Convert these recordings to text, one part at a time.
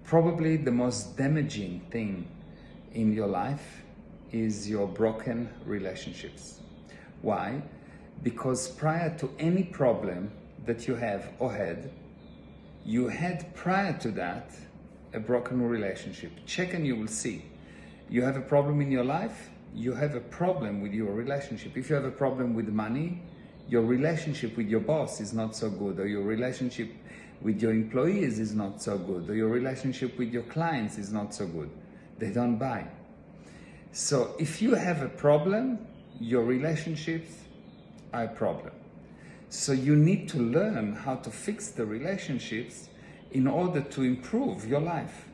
Probably the most damaging thing in your life is your broken relationships. Why? Because prior to any problem that you have or had, you had prior to that a broken relationship. Check and you will see. You have a problem in your life, you have a problem with your relationship. If you have a problem with money, your relationship with your boss is not so good, or your relationship with your employees is not so good, or your relationship with your clients is not so good. They don't buy. So if you have a problem, your relationships are a problem. So you need to learn how to fix the relationships in order to improve your life.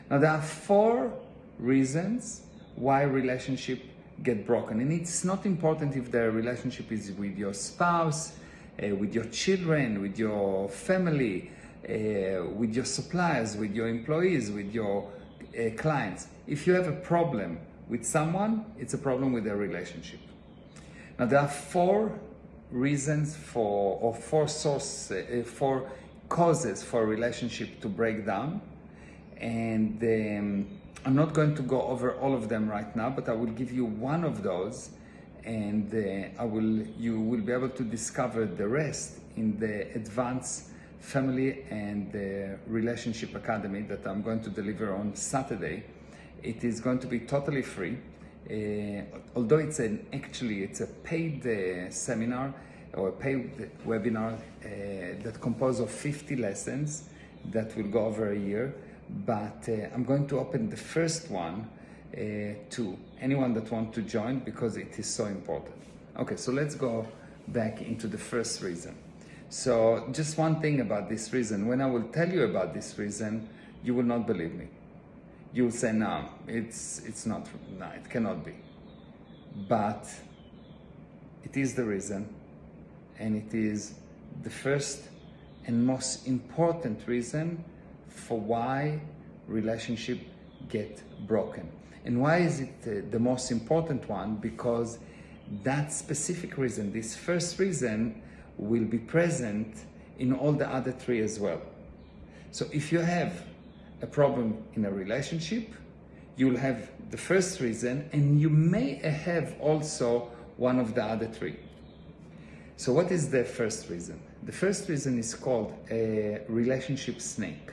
Now there are 4 reasons why relationship get broken, and it's not important if the relationship is with your spouse, with your children, with your family, with your suppliers, with your employees, with your clients. If you have a problem with someone, it's a problem with their relationship. Now there are 4 reasons or 4 causes for a relationship to break down, and I'm not going to go over all of them right now, but I will give you one of those, and you will be able to discover the rest in the Advanced Family and Relationship Academy that I'm going to deliver on Saturday. It is going to be totally free, although it's a paid seminar or a paid webinar that composed of 50 lessons that will go over a year. But I'm going to open the first one to anyone that wants to join, because it is so important. Okay, so let's go back into the first reason. So just one thing about this reason. When I will tell you about this reason, you will not believe me. You will say, no, it's not, no, it cannot be. But it is the reason, and it is the first and most important reason for why relationship get broken. And why is it the most important one? Because that specific reason, this first reason, will be present in all the other 3 as well. So if you have a problem in a relationship, you'll have the first reason, and you may have also one of the other 3. So what is the first reason? The first reason is called a relationship snake.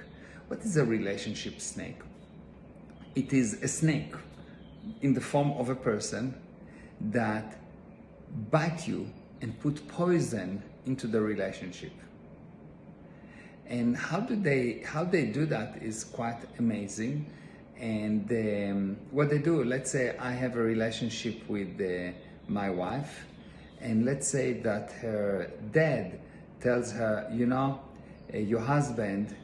What is a relationship snake? It is a snake in the form of a person that bite you and put poison into the relationship. And how they do that is quite amazing. And what they do, let's say I have a relationship with my wife, and let's say that her dad tells her, you know, your husband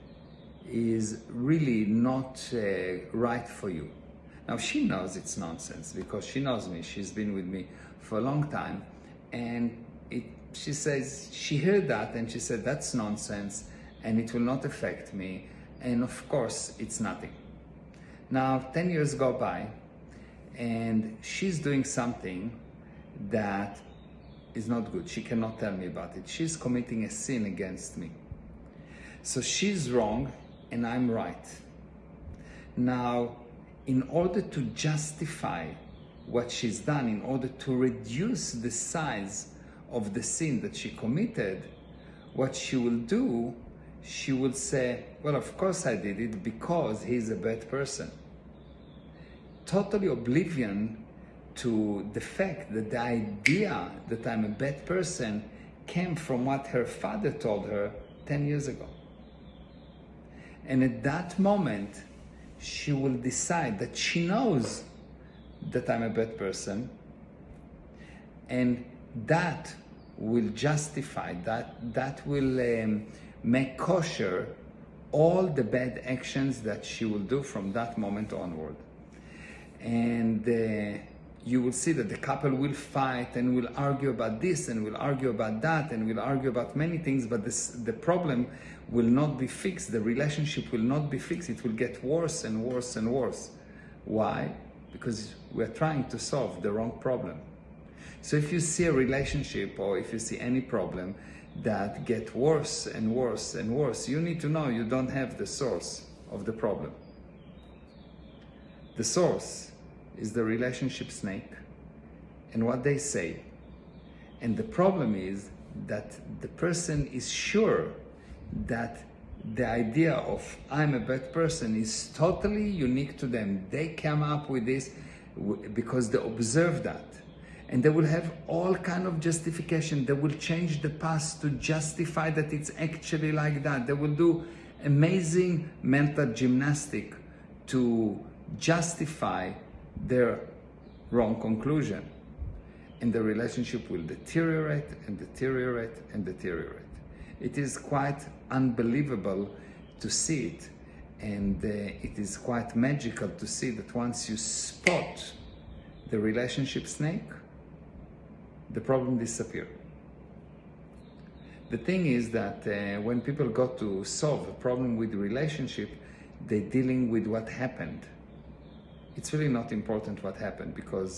is really not right for you. Now she knows it's nonsense, because she knows me, she's been with me for a long time, and she says, she heard that and she said, that's nonsense and it will not affect me, and of course it's nothing. Now 10 years go by and she's doing something that is not good. She cannot tell me about it. She's committing a sin against me. So she's wrong and I'm right. Now, in order to justify what she's done, in order to reduce the size of the sin that she committed, what she will do, she will say, well, of course I did it because he's a bad person. Totally oblivion to the fact that the idea that I'm a bad person came from what her father told her 10 years ago. And at that moment, she will decide that she knows that I'm a bad person, and that will justify, that will make kosher all the bad actions that she will do from that moment onward. And you will see that the couple will fight and will argue about this and will argue about that and will argue about many things, but the problem will not be fixed. The relationship will not be fixed. It will get worse and worse and worse. Why? Because we're trying to solve the wrong problem. So if you see a relationship or if you see any problem that get worse and worse and worse, you need to know you don't have the source. of the problem. The source is the relationship snake and what they say. And the problem is that the person is sure that the idea of I'm a bad person is totally unique to them. They come up with this because they observe that. And they will have all kind of justification. They will change the past to justify that it's actually like that. They will do amazing mental gymnastic to justify their wrong conclusion. And the relationship will deteriorate and deteriorate and deteriorate. It is quite unbelievable to see it. And it is quite magical to see that once you spot the relationship snake, the problem disappears. The thing is that when people go to solve a problem with the relationship, they're dealing with what happened. It's really not important what happened, because